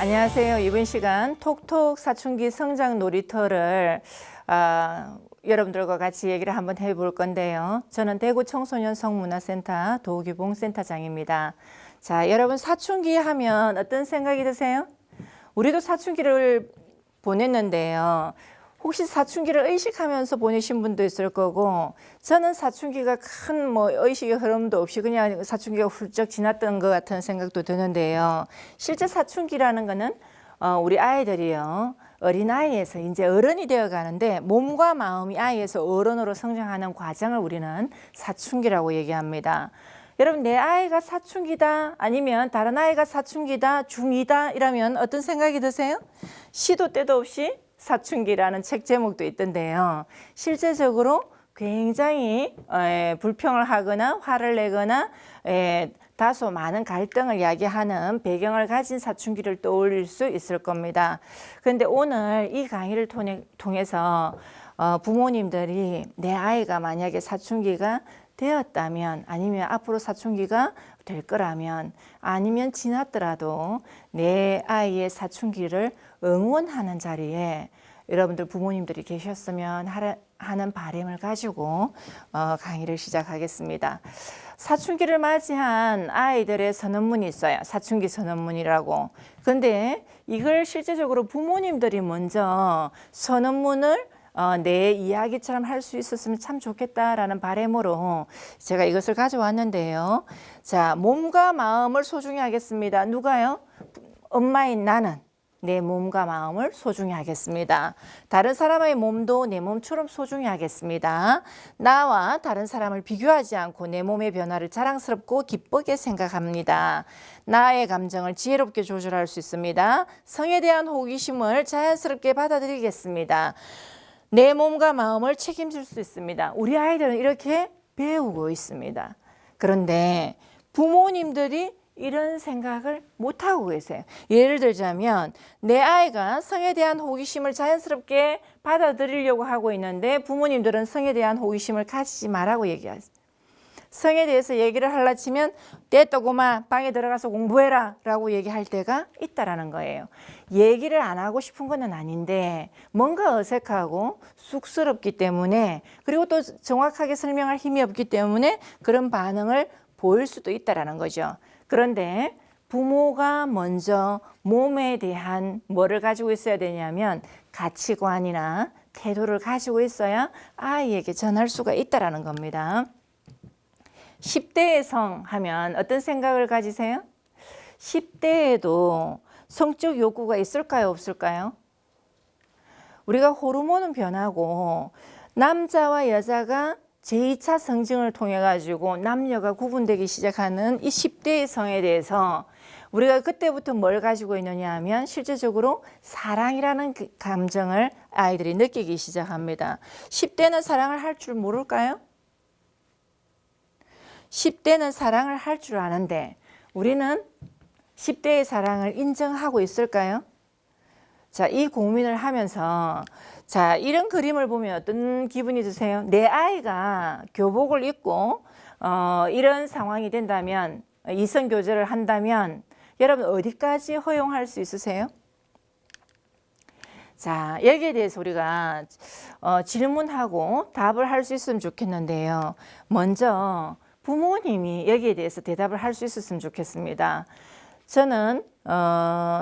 안녕하세요. 이번 시간 톡톡 사춘기 성장 놀이터를 여러분들과 같이 얘기를 한번 해볼 건데요. 저는 대구 청소년 성문화센터 도규봉 센터장입니다. 자, 여러분 사춘기 하면 어떤 생각이 드세요? 우리도 사춘기를 보냈는데요. 혹시 사춘기를 의식하면서 보내신 분도 있을 거고, 저는 사춘기가 큰 의식의 흐름도 없이 그냥 사춘기가 훌쩍 지났던 것 같은 생각도 드는데요. 실제 사춘기라는 거는 우리 아이들이요, 어린아이에서 이제 어른이 되어 가는데 몸과 마음이 아이에서 어른으로 성장하는 과정을 우리는 사춘기라고 얘기합니다. 여러분, 내 아이가 사춘기다, 아니면 다른 아이가 사춘기다, 중2다 이러면 어떤 생각이 드세요? 시도 때도 없이 사춘기라는 책 제목도 있던데요. 실제적으로 굉장히 불평을 하거나 화를 내거나 다소 많은 갈등을 야기하는 배경을 가진 사춘기를 떠올릴 수 있을 겁니다. 그런데 오늘 이 강의를 통해서 부모님들이 내 아이가 만약에 사춘기가 되었다면, 아니면 앞으로 사춘기가 될 거라면, 아니면 지났더라도 내 아이의 사춘기를 응원하는 자리에 여러분들 부모님들이 계셨으면 하는 바람을 가지고 강의를 시작하겠습니다. 사춘기를 맞이한 아이들의 선언문이 있어요. 사춘기 선언문이라고. 그런데 이걸 실제적으로 부모님들이 먼저 선언문을 내 이야기처럼 할 수 있었으면 참 좋겠다라는 바람으로 제가 이것을 가져왔는데요. 자, 몸과 마음을 소중히 하겠습니다. 누가요? 엄마인 나는 내 몸과 마음을 소중히 하겠습니다. 다른 사람의 몸도 내 몸처럼 소중히 하겠습니다. 나와 다른 사람을 비교하지 않고 내 몸의 변화를 자랑스럽고 기쁘게 생각합니다. 나의 감정을 지혜롭게 조절할 수 있습니다. 성에 대한 호기심을 자연스럽게 받아들이겠습니다. 내 몸과 마음을 책임질 수 있습니다. 우리 아이들은 이렇게 배우고 있습니다. 그런데 부모님들이 이런 생각을 못하고 계세요. 예를 들자면 내 아이가 성에 대한 호기심을 자연스럽게 받아들이려고 하고 있는데 부모님들은 성에 대한 호기심을 가지지 말라고 얘기하죠. 성에 대해서 얘기를 하려 치면 떼떠고마 방에 들어가서 공부해라 라고 얘기할 때가 있다라는 거예요. 얘기를 안 하고 싶은 건 아닌데 뭔가 어색하고 쑥스럽기 때문에, 그리고 또 정확하게 설명할 힘이 없기 때문에 그런 반응을 보일 수도 있다라는 거죠. 그런데 부모가 먼저 몸에 대한 뭐를 가지고 있어야 되냐면 가치관이나 태도를 가지고 있어야 아이에게 전할 수가 있다라는 겁니다. 10대의 성 하면 어떤 생각을 가지세요? 10대에도 성적 욕구가 있을까요, 없을까요? 우리가 호르몬은 변하고 남자와 여자가 제2차 성징을 통해 가지고 남녀가 구분되기 시작하는 이 10대의 성에 대해서 우리가 그때부터 뭘 가지고 있느냐 하면 실제적으로 사랑이라는 감정을 아이들이 느끼기 시작합니다. 10대는 사랑을 할 줄 모를까요? 10대는 사랑을 할 줄 아는데 우리는 10대의 사랑을 인정하고 있을까요? 자, 이 고민을 하면서 자, 이런 그림을 보면 어떤 기분이 드세요? 내 아이가 교복을 입고 이런 상황이 된다면, 이성 교제를 한다면 여러분 어디까지 허용할 수 있으세요? 자, 여기에 대해서 우리가 질문하고 답을 할 수 있으면 좋겠는데요. 먼저 부모님이 여기에 대해서 대답을 할 수 있었으면 좋겠습니다. 저는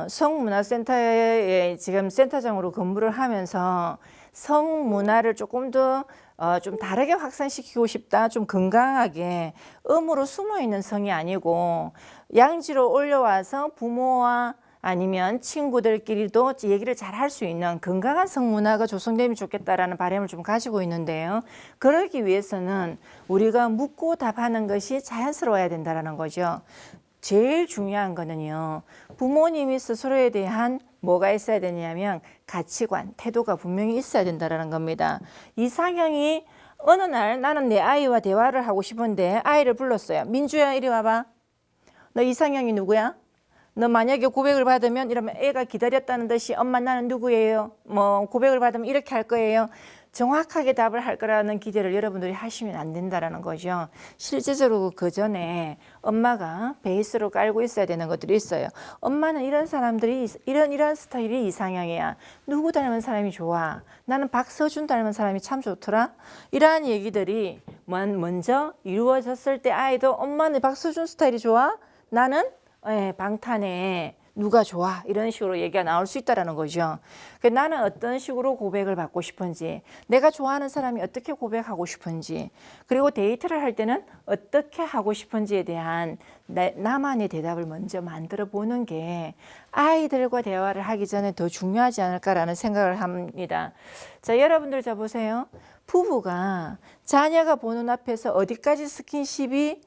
성문화센터에 지금 센터장으로 근무를 하면서 성문화를 조금 더 좀 다르게 확산시키고 싶다, 좀 건강하게 음으로 숨어있는 성이 아니고 양지로 올려와서 부모와 아니면 친구들끼리도 얘기를 잘 할 수 있는 건강한 성문화가 조성되면 좋겠다라는 바람을 좀 가지고 있는데요. 그러기 위해서는 우리가 묻고 답하는 것이 자연스러워야 된다는 거죠. 제일 중요한 거는요, 부모님이 스스로에 대한 뭐가 있어야 되냐면 가치관, 태도가 분명히 있어야 된다는 겁니다. 이상형이 어느 날 나는 내 아이와 대화를 하고 싶은데 아이를 불렀어요. 민주야, 이리 와봐. 너 이상형이 누구야? 너 만약에 고백을 받으면 이러면 애가 기다렸다는 듯이 엄마 나는 누구예요? 고백을 받으면 이렇게 할 거예요. 정확하게 답을 할 거라는 기대를 여러분들이 하시면 안 된다라는 거죠. 실제적으로 그 전에 엄마가 베이스로 깔고 있어야 되는 것들이 있어요. 엄마는 이런 사람들이 이런 스타일이 이상형이야. 누구 닮은 사람이 좋아. 나는 박서준 닮은 사람이 참 좋더라. 이러한 얘기들이 먼저 이루어졌을 때 아이도 엄마는 박서준 스타일이 좋아. 나는 방탄에 누가 좋아 이런 식으로 얘기가 나올 수 있다는 거죠. 나는 어떤 식으로 고백을 받고 싶은지, 내가 좋아하는 사람이 어떻게 고백하고 싶은지, 그리고 데이트를 할 때는 어떻게 하고 싶은지에 대한 나만의 대답을 먼저 만들어 보는 게 아이들과 대화를 하기 전에 더 중요하지 않을까라는 생각을 합니다. 자, 여러분들 자 보세요. 부부가 자녀가 보는 앞에서 어디까지 스킨십이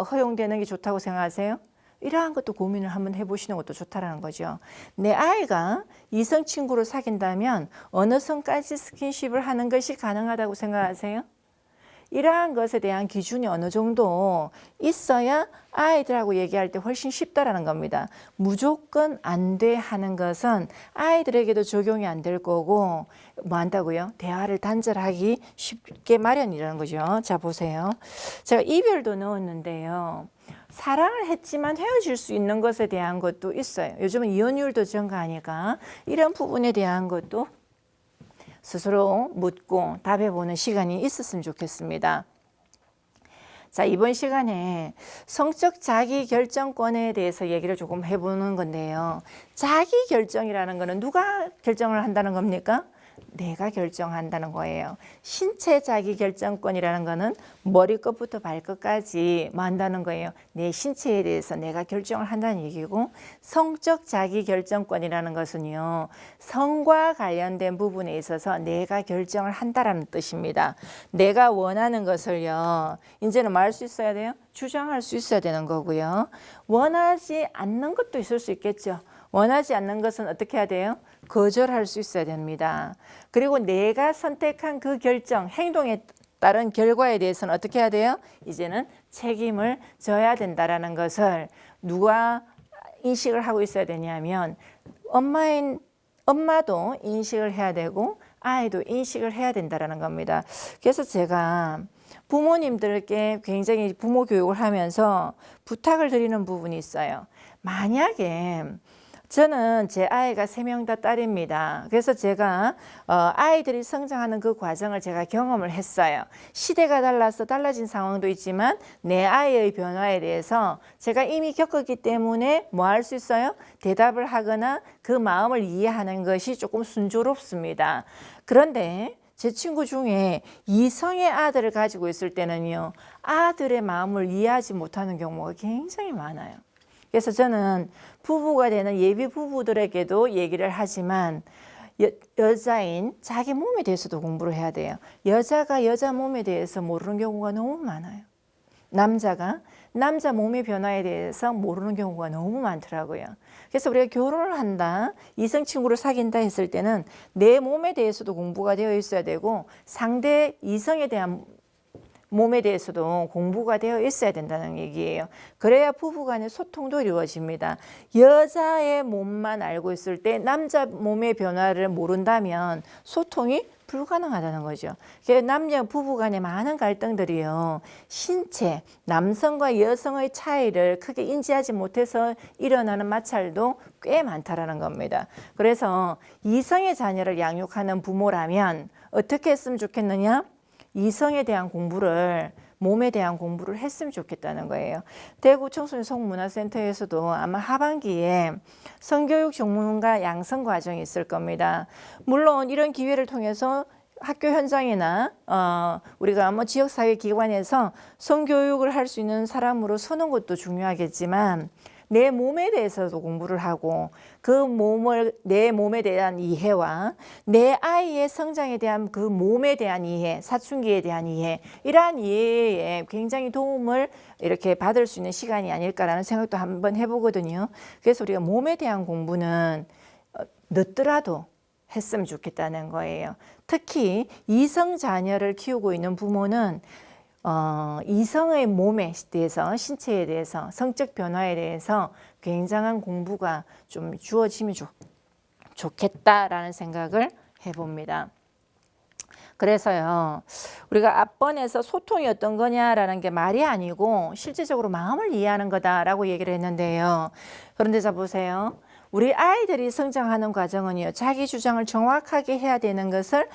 허용되는 게 좋다고 생각하세요? 이러한 것도 고민을 한번 해보시는 것도 좋다라는 거죠. 내 아이가 이성 친구를 사귄다면 어느 선까지 스킨십을 하는 것이 가능하다고 생각하세요? 이러한 것에 대한 기준이 어느 정도 있어야 아이들하고 얘기할 때 훨씬 쉽다라는 겁니다. 무조건 안 돼 하는 것은 아이들에게도 적용이 안 될 거고 뭐 한다고요? 대화를 단절하기 쉽게 마련이라는 거죠. 자 보세요. 제가 이별도 넣었는데요. 사랑을 했지만 헤어질 수 있는 것에 대한 것도 있어요. 요즘은 이혼율도 증가하니까 이런 부분에 대한 것도 스스로 묻고 답해보는 시간이 있었으면 좋겠습니다. 자, 이번 시간에 성적 자기결정권에 대해서 얘기를 조금 해보는 건데요. 자기결정이라는 거는 누가 결정을 한다는 겁니까? 내가 결정한다는 거예요. 신체 자기결정권이라는 거는 머리끝부터 발끝까지 한다는 거예요. 내 신체에 대해서 내가 결정을 한다는 얘기고, 성적 자기결정권이라는 것은요, 성과 관련된 부분에 있어서 내가 결정을 한다라는 뜻입니다. 내가 원하는 것을요, 이제는 말할 수 있어야 돼요. 주장할 수 있어야 되는 거고요. 원하지 않는 것도 있을 수 있겠죠. 원하지 않는 것은 어떻게 해야 돼요? 거절할 수 있어야 됩니다. 그리고 내가 선택한 그 결정, 행동에 따른 결과에 대해서는 어떻게 해야 돼요? 이제는 책임을 져야 된다라는 것을 누가 인식을 하고 있어야 되냐면 엄마도 인식을 해야 되고 아이도 인식을 해야 된다라는 겁니다. 그래서 제가 부모님들께 굉장히 부모 교육을 하면서 부탁을 드리는 부분이 있어요. 만약에 저는 제 아이가 3명 다 딸입니다. 그래서 제가 아이들이 성장하는 그 과정을 제가 경험을 했어요. 시대가 달라서 달라진 상황도 있지만 내 아이의 변화에 대해서 제가 이미 겪었기 때문에 뭐 할 수 있어요? 대답을 하거나 그 마음을 이해하는 것이 조금 순조롭습니다. 그런데 제 친구 중에 이성의 아들을 가지고 있을 때는요, 아들의 마음을 이해하지 못하는 경우가 굉장히 많아요. 그래서 저는 부부가 되는 예비 부부들에게도 얘기를 하지만 여자인 자기 몸에 대해서도 공부를 해야 돼요. 여자가 여자 몸에 대해서 모르는 경우가 너무 많아요. 남자가 남자 몸의 변화에 대해서 모르는 경우가 너무 많더라고요. 그래서 우리가 결혼을 한다, 이성 친구를 사귄다 했을 때는 내 몸에 대해서도 공부가 되어 있어야 되고 상대 이성에 대한 몸에 대해서도 공부가 되어 있어야 된다는 얘기예요. 그래야 부부간의 소통도 이루어집니다. 여자의 몸만 알고 있을 때 남자 몸의 변화를 모른다면 소통이 불가능하다는 거죠. 남녀 부부간의 많은 갈등들이요, 신체, 남성과 여성의 차이를 크게 인지하지 못해서 일어나는 마찰도 꽤 많다라는 겁니다. 그래서 이성의 자녀를 양육하는 부모라면 어떻게 했으면 좋겠느냐? 이성에 대한 공부를, 몸에 대한 공부를 했으면 좋겠다는 거예요. 대구 청소년 성문화센터에서도 아마 하반기에 성교육 전문가 양성 과정이 있을 겁니다. 물론 이런 기회를 통해서 학교 현장이나 우리가 뭐 지역사회 기관에서 성교육을 할 수 있는 사람으로 서는 것도 중요하겠지만 내 몸에 대해서도 공부를 하고 내 몸에 대한 이해와 내 아이의 성장에 대한 그 몸에 대한 이해, 사춘기에 대한 이해, 이러한 이해에 굉장히 도움을 이렇게 받을 수 있는 시간이 아닐까라는 생각도 한번 해보거든요. 그래서 우리가 몸에 대한 공부는 늦더라도 했으면 좋겠다는 거예요. 특히 이성 자녀를 키우고 있는 부모는 이성의 몸에 대해서, 신체에 대해서, 성적 변화에 대해서 굉장한 공부가 좀 주어지면 좋겠다라는 생각을 해봅니다. 그래서요, 우리가 앞번에서 소통이 어떤 거냐라는 게 말이 아니고 실질적으로 마음을 이해하는 거다라고 얘기를 했는데요. 그런데 자 보세요. 우리 아이들이 성장하는 과정은요, 자기 주장을 정확하게 해야 되는 것을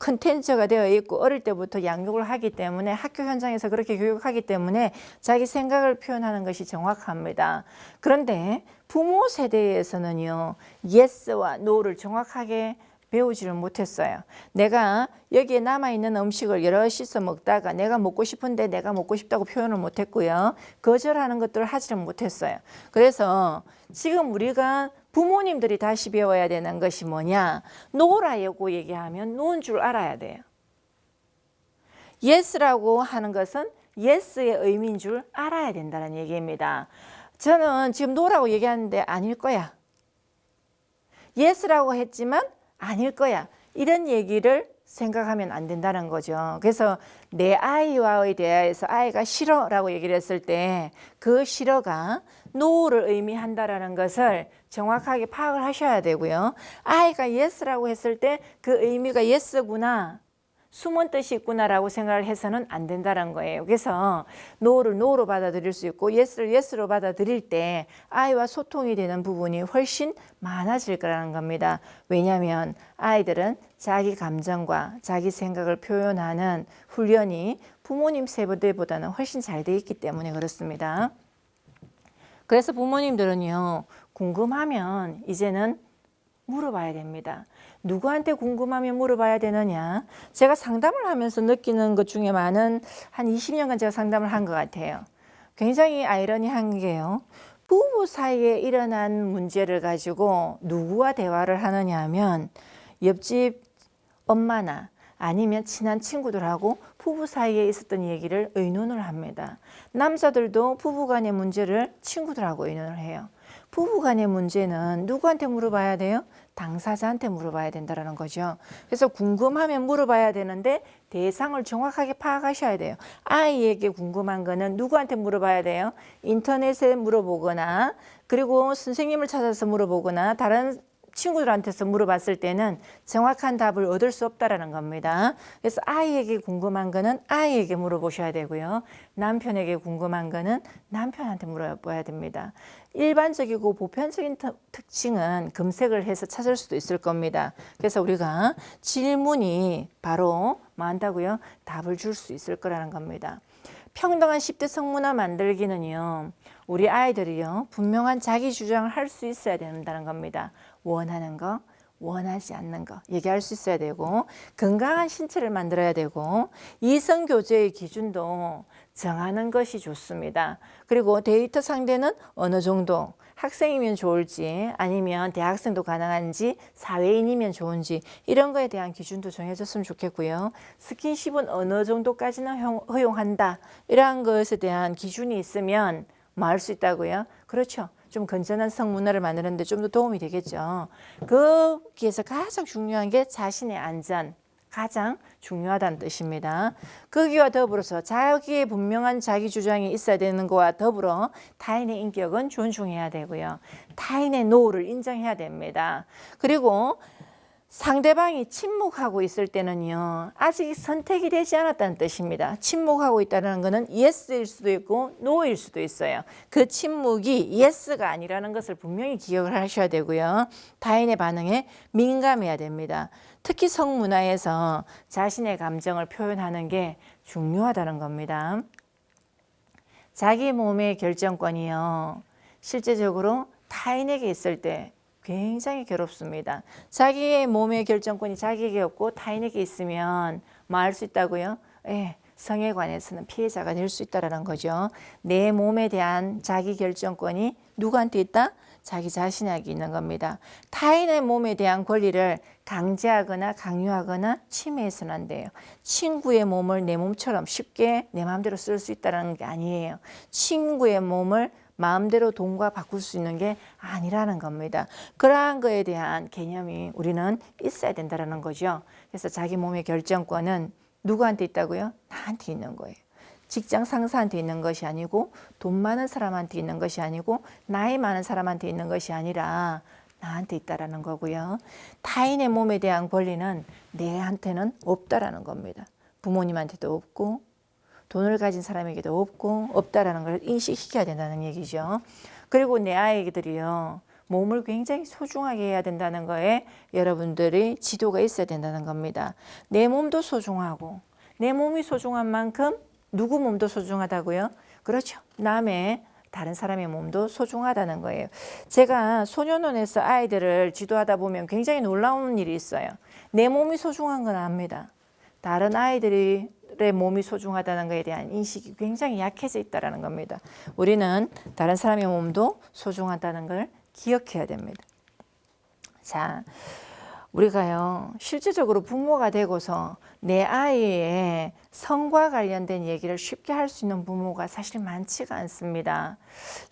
컨텐츠가 되어 있고 어릴 때부터 양육을 하기 때문에 학교 현장에서 그렇게 교육하기 때문에 자기 생각을 표현하는 것이 정확합니다. 그런데 부모 세대에서는요, yes와 no를 정확하게 배우지를 못했어요. 내가 여기에 남아있는 음식을 여러 씻어 먹다가 내가 먹고 싶은데 내가 먹고 싶다고 표현을 못했고요. 거절하는 것들을 하지를 못했어요. 그래서 지금 우리가 부모님들이 다시 배워야 되는 것이 뭐냐? 노라고 얘기하면 노인 줄 알아야 돼요. yes라고 하는 것은 yes의 의미인 줄 알아야 된다는 얘기입니다. 저는 지금 노라고 얘기하는데 아닐 거야. yes라고 했지만 아닐 거야. 이런 얘기를 생각하면 안 된다는 거죠. 그래서 내 아이와의 대화에서 아이가 싫어라고 얘기를 했을 때 그 싫어가 no를 의미한다라는 것을 정확하게 파악을 하셔야 되고요. 아이가 yes라고 했을 때 그 의미가 yes구나, 숨은 뜻이 있구나라고 생각을 해서는 안 된다는 거예요. 그래서 no를 no로 받아들일 수 있고 yes를 yes로 받아들일 때 아이와 소통이 되는 부분이 훨씬 많아질 거라는 겁니다. 왜냐하면 아이들은 자기 감정과 자기 생각을 표현하는 훈련이 부모님 세대보다는 훨씬 잘 돼 있기 때문에 그렇습니다. 그래서 부모님들은요, 궁금하면 이제는 물어봐야 됩니다. 누구한테 궁금하면 물어봐야 되느냐? 제가 상담을 하면서 느끼는 것 중에 많은 한 20년간 제가 상담을 한 것 같아요. 굉장히 아이러니한 게요. 부부 사이에 일어난 문제를 가지고 누구와 대화를 하느냐 하면 옆집 엄마나 아니면 친한 친구들하고 부부 사이에 있었던 얘기를 의논을 합니다. 남자들도 부부 간의 문제를 친구들하고 의논을 해요. 부부 간의 문제는 누구한테 물어봐야 돼요? 당사자한테 물어봐야 된다는 거죠. 그래서 궁금하면 물어봐야 되는데 대상을 정확하게 파악하셔야 돼요. 아이에게 궁금한 거는 누구한테 물어봐야 돼요? 인터넷에 물어보거나 그리고 선생님을 찾아서 물어보거나 다른 친구들한테서 물어봤을 때는 정확한 답을 얻을 수 없다라는 겁니다. 그래서 아이에게 궁금한 거는 아이에게 물어보셔야 되고요. 남편에게 궁금한 거는 남편한테 물어봐야 됩니다. 일반적이고 보편적인 특징은 검색을 해서 찾을 수도 있을 겁니다. 그래서 우리가 질문이 바로 많다고요? 답을 줄 수 있을 거라는 겁니다. 평등한 10대 성문화 만들기는요, 우리 아이들이요, 분명한 자기 주장을 할 수 있어야 된다는 겁니다. 원하는 거, 원하지 않는 거 얘기할 수 있어야 되고, 건강한 신체를 만들어야 되고, 이성교제의 기준도 정하는 것이 좋습니다. 그리고 데이트 상대는 어느 정도, 학생이면 좋을지 아니면 대학생도 가능한지 사회인이면 좋은지 이런 거에 대한 기준도 정해졌으면 좋겠고요. 스킨십은 어느 정도까지는 허용한다, 이러한 것에 대한 기준이 있으면 뭐 할 수 있다고요? 그렇죠. 좀 건전한 성문화를 만드는 데 좀 더 도움이 되겠죠. 거기에서 가장 중요한 게 자신의 안전, 가장 중요하다는 뜻입니다. 거기와 더불어서 자기의 분명한 자기 주장이 있어야 되는 것과 더불어 타인의 인격은 존중해야 되고요. 타인의 노를 인정해야 됩니다. 그리고 상대방이 침묵하고 있을 때는요, 아직 선택이 되지 않았다는 뜻입니다. 침묵하고 있다는 것은 yes일 수도 있고 no일 수도 있어요. 그 침묵이 yes가 아니라는 것을 분명히 기억을 하셔야 되고요. 타인의 반응에 민감해야 됩니다. 특히 성문화에서 자신의 감정을 표현하는 게 중요하다는 겁니다. 자기 몸의 결정권이요, 실제적으로 타인에게 있을 때 굉장히 괴롭습니다. 자기의 몸의 결정권이 자기에게 없고 타인에게 있으면 뭐 할 수 있다고요? 성에 관해서는 피해자가 될 수 있다는 거죠. 내 몸에 대한 자기 결정권이 누구한테 있다? 자기 자신에게 있는 겁니다. 타인의 몸에 대한 권리를 강제하거나 강요하거나 침해해서는 안 돼요. 친구의 몸을 내 몸처럼 쉽게 내 마음대로 쓸 수 있다는 게 아니에요. 친구의 몸을 마음대로 돈과 바꿀 수 있는 게 아니라는 겁니다. 그러한 거에 대한 개념이 우리는 있어야 된다는 거죠. 그래서 자기 몸의 결정권은 누구한테 있다고요? 나한테 있는 거예요. 직장 상사한테 있는 것이 아니고 돈 많은 사람한테 있는 것이 아니고 나이 많은 사람한테 있는 것이 아니라 나한테 있다라는 거고요. 타인의 몸에 대한 권리는 내한테는 없다라는 겁니다. 부모님한테도 없고 돈을 가진 사람에게도 없다라는 걸 인식시켜야 된다는 얘기죠. 그리고 내 아이들이요. 몸을 굉장히 소중하게 해야 된다는 거에 여러분들이 지도가 있어야 된다는 겁니다. 내 몸도 소중하고 내 몸이 소중한 만큼 누구 몸도 소중하다고요? 그렇죠. 남의 다른 사람의 몸도 소중하다는 거예요. 제가 소년원에서 아이들을 지도하다 보면 굉장히 놀라운 일이 있어요. 내 몸이 소중한 건 압니다. 다른 아이들의 몸이 소중하다는 것에 대한 인식이 굉장히 약해져 있다는 겁니다. 우리는 다른 사람의 몸도 소중하다는 걸 기억해야 됩니다. 자, 우리가요, 실제적으로 부모가 되고서 내 아이의 성과 관련된 얘기를 쉽게 할 수 있는 부모가 사실 많지가 않습니다.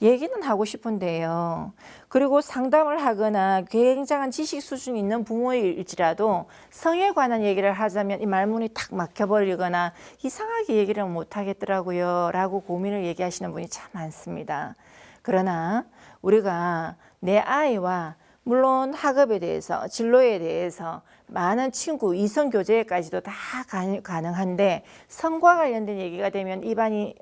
얘기는 하고 싶은데요. 그리고 상담을 하거나 굉장한 지식 수준이 있는 부모일지라도 성에 관한 얘기를 하자면 이 말문이 탁 막혀버리거나 이상하게 얘기를 못 하겠더라고요. 라고 고민을 얘기하시는 분이 참 많습니다. 그러나 우리가 내 아이와 물론 학업에 대해서, 진로에 대해서 많은 친구, 이성 교제까지도 다 가능한데 성과 관련된 얘기가 되면 입안이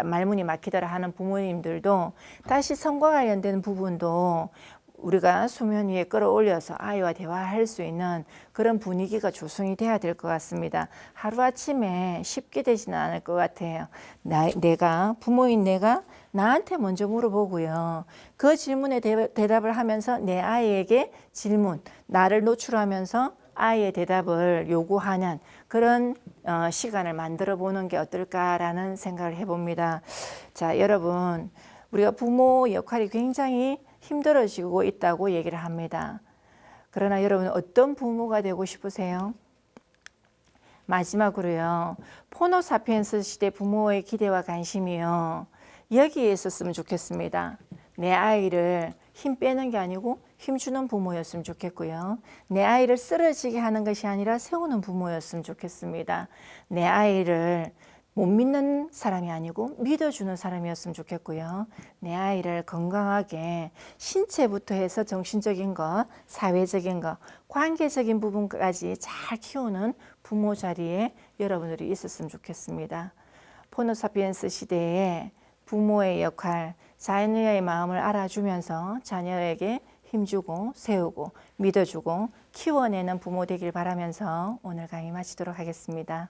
말문이 막히더라 하는 부모님들도 다시 성과 관련된 부분도 우리가 수면 위에 끌어올려서 아이와 대화할 수 있는 그런 분위기가 조성이 돼야 될 것 같습니다. 하루아침에 쉽게 되지는 않을 것 같아요. 내가 부모인 내가 나한테 먼저 물어보고요. 그 질문에 대답을 하면서 내 아이에게 질문, 나를 노출하면서 아이의 대답을 요구하는 그런 시간을 만들어 보는 게 어떨까라는 생각을 해봅니다. 자, 여러분, 우리가 부모 역할이 굉장히 힘들어지고 있다고 얘기를 합니다. 그러나 여러분 어떤 부모가 되고 싶으세요? 마지막으로요. 호모사피엔스 시대 부모의 기대와 관심이요. 여기에 있었으면 좋겠습니다. 내 아이를 힘 빼는 게 아니고 힘주는 부모였으면 좋겠고요. 내 아이를 쓰러지게 하는 것이 아니라 세우는 부모였으면 좋겠습니다. 내 아이를 못 믿는 사람이 아니고 믿어주는 사람이었으면 좋겠고요. 내 아이를 건강하게 신체부터 해서 정신적인 것, 사회적인 것, 관계적인 부분까지 잘 키우는 부모 자리에 여러분들이 있었으면 좋겠습니다. 호모사피엔스 시대에 부모의 역할, 자녀의 마음을 알아주면서 자녀에게 힘주고 세우고 믿어주고 키워내는 부모 되길 바라면서 오늘 강의 마치도록 하겠습니다.